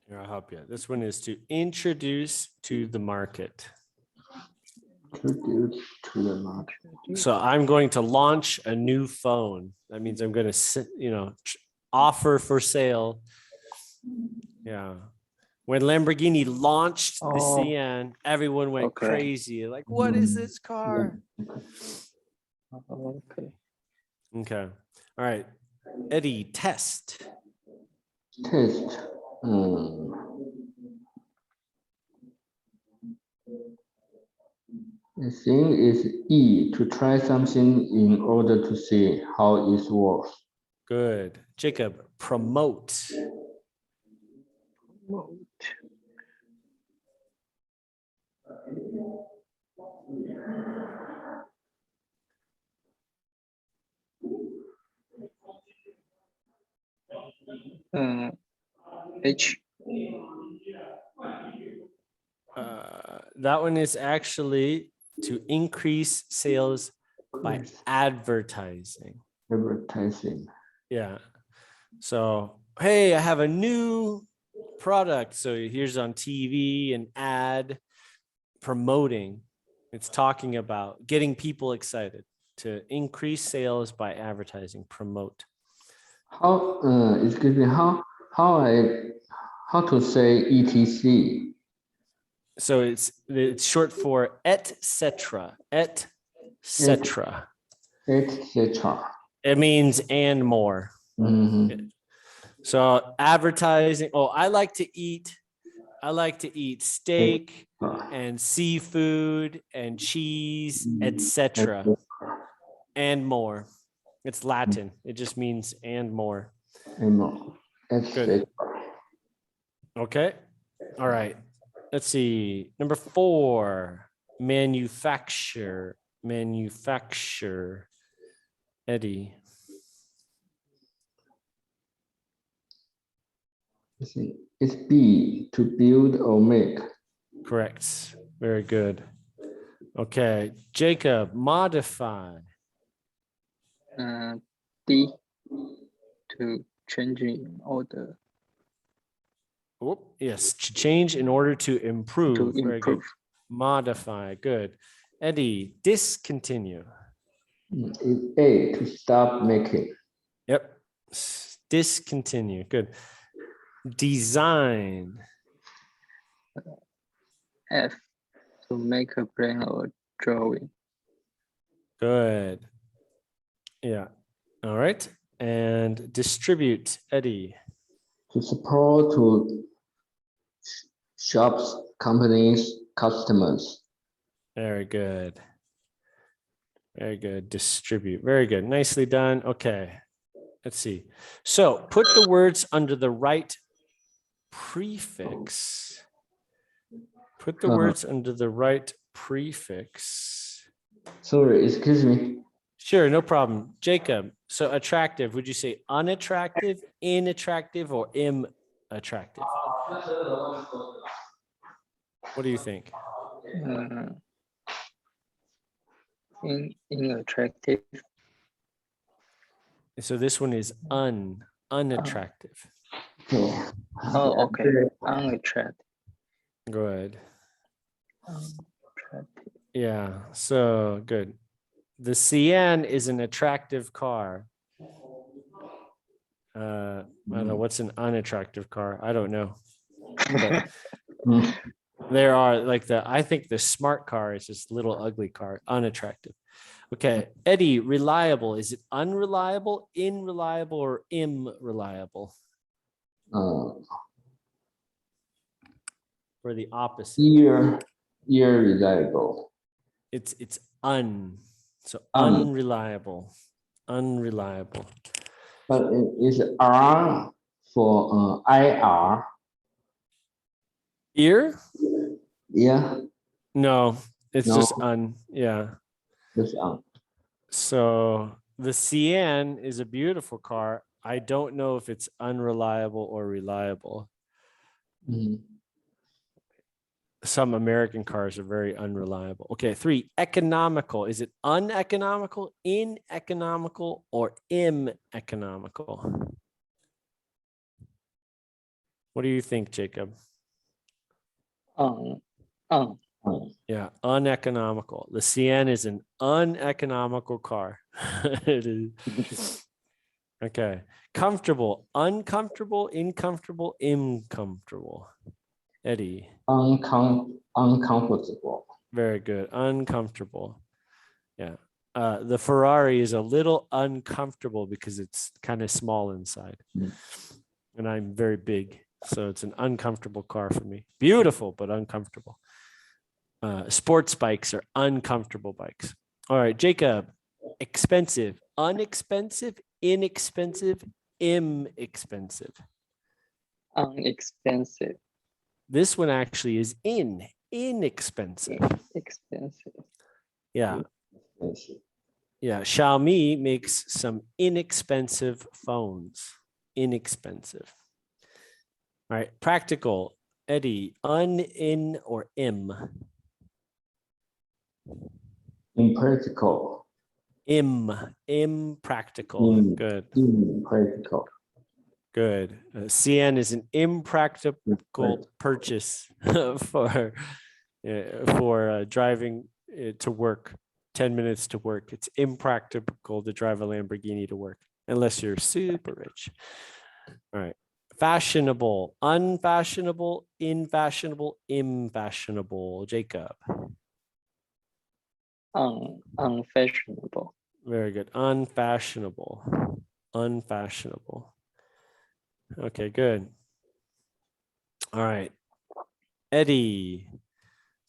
Here, I'll help you. This one is to introduce to the market. Introduce to the market. So I'm going to launch a new phone. That means I'm going to, offer for sale. Yeah. When Lamborghini launched the CN, everyone went crazy. Like, what is this car? Okay. Okay. All right. Eddie, test. Test. I think it's E to try something in order to see how it works. Good. Jacob, promote. Promote. H. That one is actually to increase sales by advertising. Advertising. Yeah. So, hey, I have a new product. So here's on TV an ad promoting. It's talking about getting people excited to increase sales by advertising, promote. How, excuse me, how to say ETC? So it's short for et cetera, et cetera. Etc. It means and more. Mhm. So advertising. Oh, I like to eat steak and seafood and cheese, etc. and more. It's Latin. It just means and more. And more. Good. Etc. Okay. All right. Let's see. Number 4, manufacture. Manufacture. Eddie. It's B to build or make. Correct. Very good. Okay. Jacob, modify. D. To change in order Oh, yes. To change in order to improve. to Very good. improve. Modify. Good. Eddie, discontinue. It's A to stop making. Yep. Discontinue. Good. Design. F. To make a plan or drawing. Good. Yeah. All right. And distribute. Eddie. To support to shops, companies, customers. Very good. Very good. Distribute. Very good. Nicely done. Okay. Let's see. So put the words under the right prefix. Put the words under the right prefix. Sorry, excuse me. Sure, no problem. Jacob, so attractive, would you say unattractive, inattractive, or attractive? What do you think? Inattractive. So this one is unattractive. So, Oh, okay. Unattractive. Go ahead. Unattractive. Yeah, so good. The Sienna is an attractive car. I don't know what's an unattractive car. I don't know. But there are like I think the smart car is just little ugly car, unattractive. Okay, Eddie, reliable. Is it unreliable, unreliable, or unreliable? For the opposite. Irreliable. It's so unreliable, unreliable. But it's R for IR. Ear? Yeah, No, it's No. just yeah. that's on. So the Sienna is a beautiful car. I don't know if it's unreliable or reliable. Mhm. Some American cars are very unreliable. Okay, 3, economical. Is it uneconomical, ineconomical, or economical? What do you think, Jacob? Yeah, uneconomical. The Sienna is an uneconomical car. It is. Okay. Comfortable, uncomfortable, uncomfortable, uncomfortable. Eddie. Uncomfortable. Very good. Uncomfortable. Yeah. The Ferrari is a little uncomfortable because it's kind of small inside. Mm. And I'm very big. So it's an uncomfortable car for me. Beautiful, but uncomfortable. Sports bikes are uncomfortable bikes. All right, Jacob, expensive, unexpensive, inexpensive, inexpensive. Unexpensive. This one actually is inexpensive. Expensive. Yeah. Expensive. Yeah. Xiaomi makes some inexpensive phones. Inexpensive. All right. Practical. Eddie, in, or im? Impractical. Impractical. Im- Good. Impractical. Good. CN is an impractical purchase for driving to work, 10 minutes to work. It's impractical to drive a Lamborghini to work unless you're super rich. All right. Fashionable, unfashionable, infashionable, imfashionable. Jacob. Unfashionable. Very good. Unfashionable. Unfashionable. Okay, good. All right. Eddie.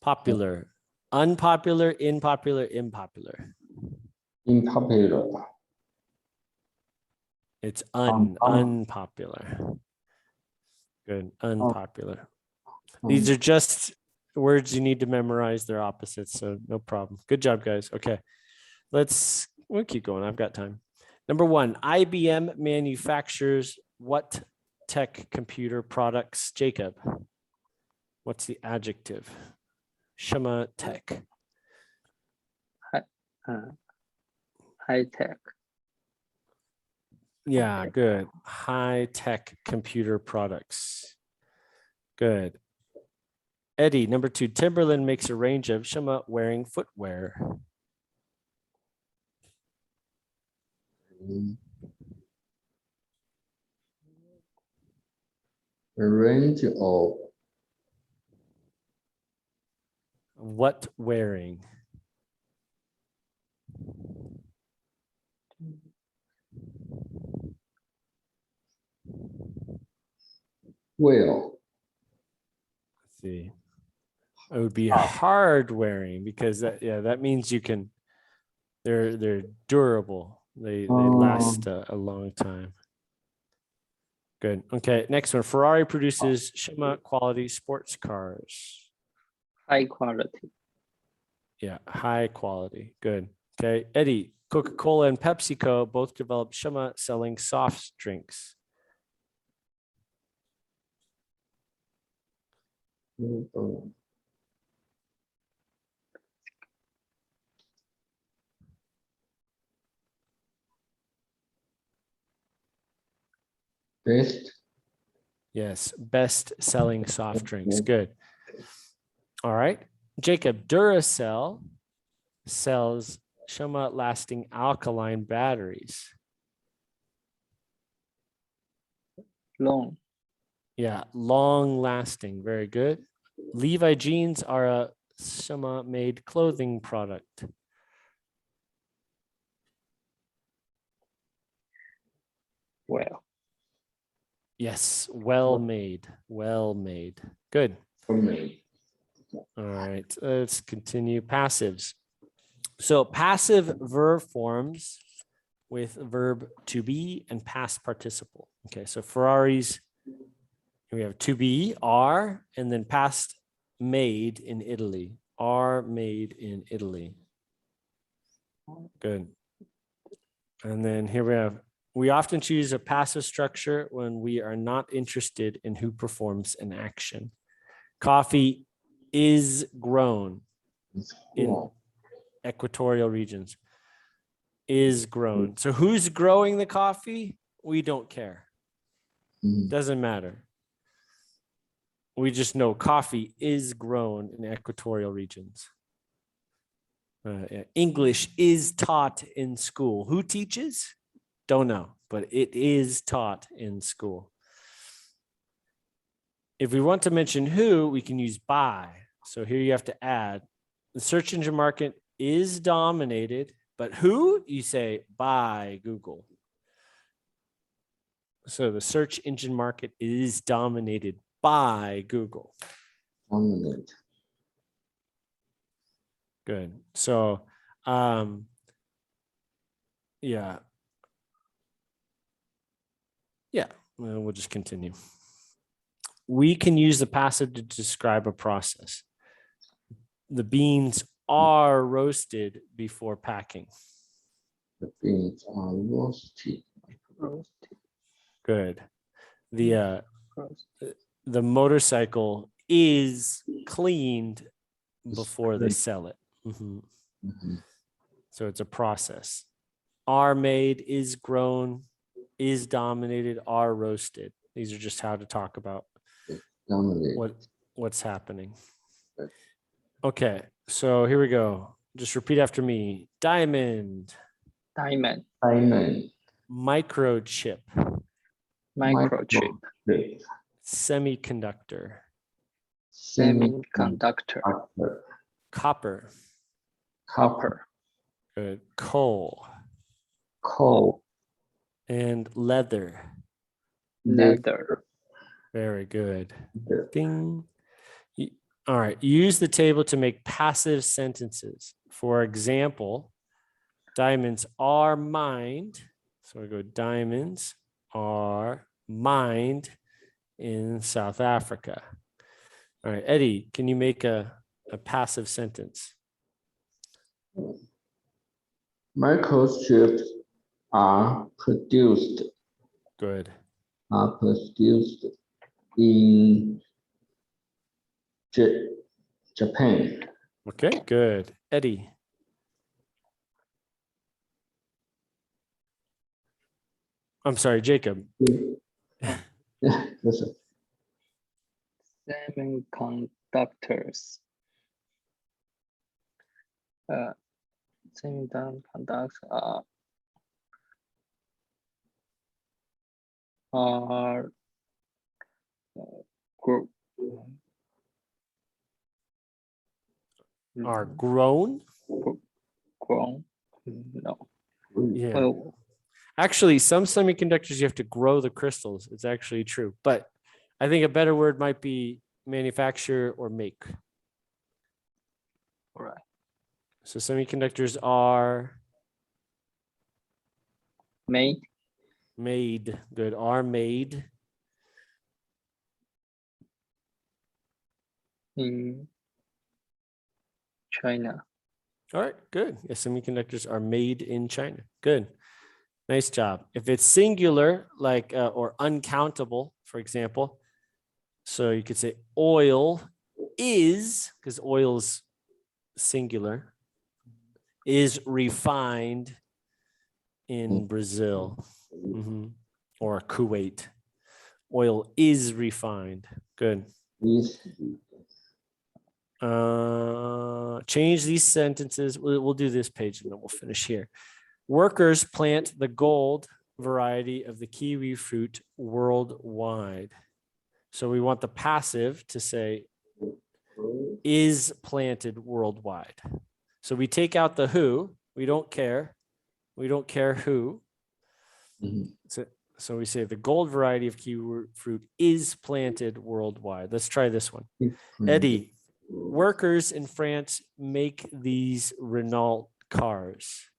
Popular. Unpopular, unpopular, unpopular. Unpopular. It's Unpopular. unpopular. Good. Unpopular. These are just words you need to memorize. They're opposites, so no problem. Good job, guys. Okay. We'll keep going. I've got time. Number 1, IBM manufactures what tech computer products? Jacob. What's the adjective? Shema tech. High tech. Yeah, good. High tech computer products. Good. Eddie, number 2, Timberland makes a range of Shema wearing footwear. A range of What wearing? well. Let's see. It would be hard wearing because that means you can. They're durable. They last a long time. Good. Okay. Next one. Ferrari produces Shema quality sports cars. High quality. Yeah, high quality. Good. Okay. Eddie, Coca-Cola and PepsiCo both developed Shema selling soft drinks. Best. Yes, best selling soft drinks. Good. All right. Jacob, Duracell sells Shema lasting alkaline batteries. Long. Yeah, long lasting. Very good. Levi jeans are a Shema made clothing product. Well. Yes, well made. Well made. Good. Homemade. All right, let's continue. Passives. So passive verb forms with verb to be and past participle. Okay, so Ferraris, we have to be, are, and then past made in Italy. Are made in Italy. Good. And then here we often choose a passive structure when we are not interested in who performs an action. Coffee is grown in equatorial regions. Is grown. So who's growing the coffee? We don't care. Doesn't matter. We just know coffee is grown in equatorial regions. English is taught in school. Who teaches? Don't know, but it is taught in school. If we want to mention who, we can use by. So here you have to add, the search engine market is dominated But who? You say by Google. So the search engine market is dominated by Google. dominant. Good. So, yeah. Yeah, well, we'll just continue. We can use the passive to describe a process. The beans are roasted before packing. The beans are roasted. Roasted, Good. roasted. The motorcycle is cleaned before they cleaned. sell it. Mhm. Mhm. So it's a process. Are made, is grown, is dominated, are roasted. These are just how to talk about Dominate. what's happening. Right. Okay, so here we go. Just repeat after me. Diamond, Diamond, Diamond. microchip, microchip, Microchip. semiconductor, semiconductor, Copper. copper, copper, good, coal, Coal. and leather. leather, Very good. Leather. Ding. All right. Use the table to make passive sentences. For example, diamonds are mined. So we go, diamonds are mined in South Africa. All right, Eddie, can you make a passive sentence? Microchips are produced in Japan. Okay, good. Eddie. I'm sorry, Jacob. Listen. semiconductors. Semiconductors are group. Are grown? Grown? No. Yeah. Oh, Actually, some semiconductors you have to grow the crystals. It's actually true. But I think a better word might be manufacture or make. all right. So semiconductors are Made good, are made in China. all right, good. Yeah, semiconductors are made in China. Good. Nice job. If it's singular, like or uncountable, for example, so you could say oil is, because oil's singular, is refined in Brazil. Mhm. Or Kuwait. Oil is refined. Good. Change these sentences. We'll do this page and then we'll finish here. Workers plant the gold variety of the kiwi fruit worldwide. So we want the passive to say is planted worldwide. So we take out the who. We don't care. We don't care who. Mhm. So we say the gold variety of kiwi fruit is planted worldwide. Let's try this one. Eddie, workers in France make these Renault cars.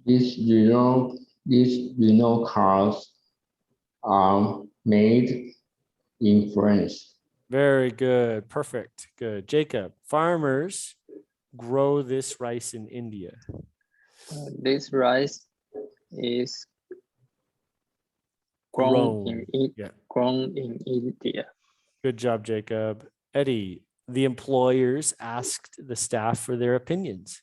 These Renault cars are made in France. Very good. Perfect. Good. Jacob, farmers grow this rice in India. This rice is grown Yeah. grown in India. Good job, Jacob. Eddie, the employers asked the staff for their opinions.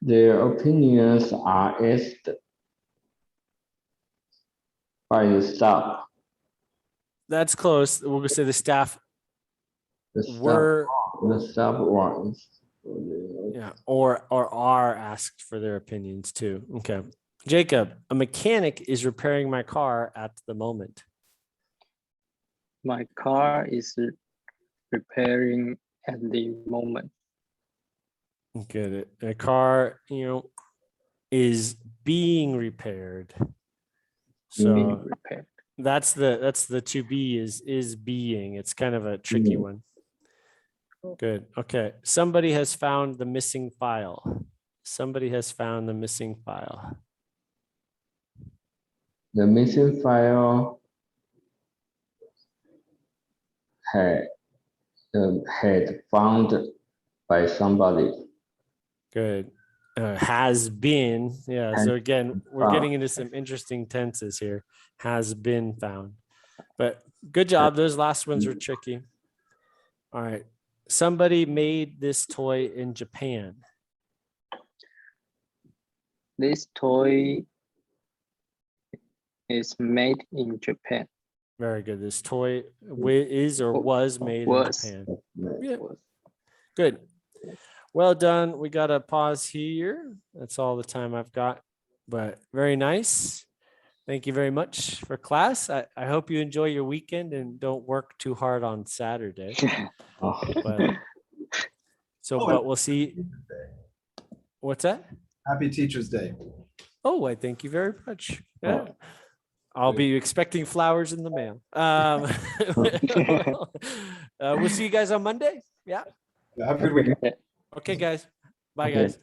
Their opinions are asked by the staff. That's close. We'll say the staff The staff, were, the staff was. yeah, or are asked for their opinions too. Okay. Jacob, a mechanic is repairing my car at the moment. My car is repairing at the moment. Good. A car, is being repaired. Being So repaired. that's the to be is being. It's kind of a tricky one. Good. Okay. Somebody has found the missing file. Somebody has found the missing file. The missing file had found by somebody. Good. Has been. Yeah. So again, we're getting into some interesting tenses here. Has been found. But good job. Those last ones were tricky. All right. Somebody made this toy in Japan. This toy is made in Japan. Very good. This toy is or was made Was. in Japan. Yeah. Good. Well done. We got to pause here. That's all the time I've got, but very nice. Thank you very much for class. I hope you enjoy your weekend and don't work too hard on Saturday. Oh, But but we'll see. What's that? Happy Teacher's Day. Oh, I thank you very much. Yeah. I'll be expecting flowers in the mail. We'll see you guys on Monday. Yeah. Have a good weekend. Okay, guys. Bye, Okay. guys.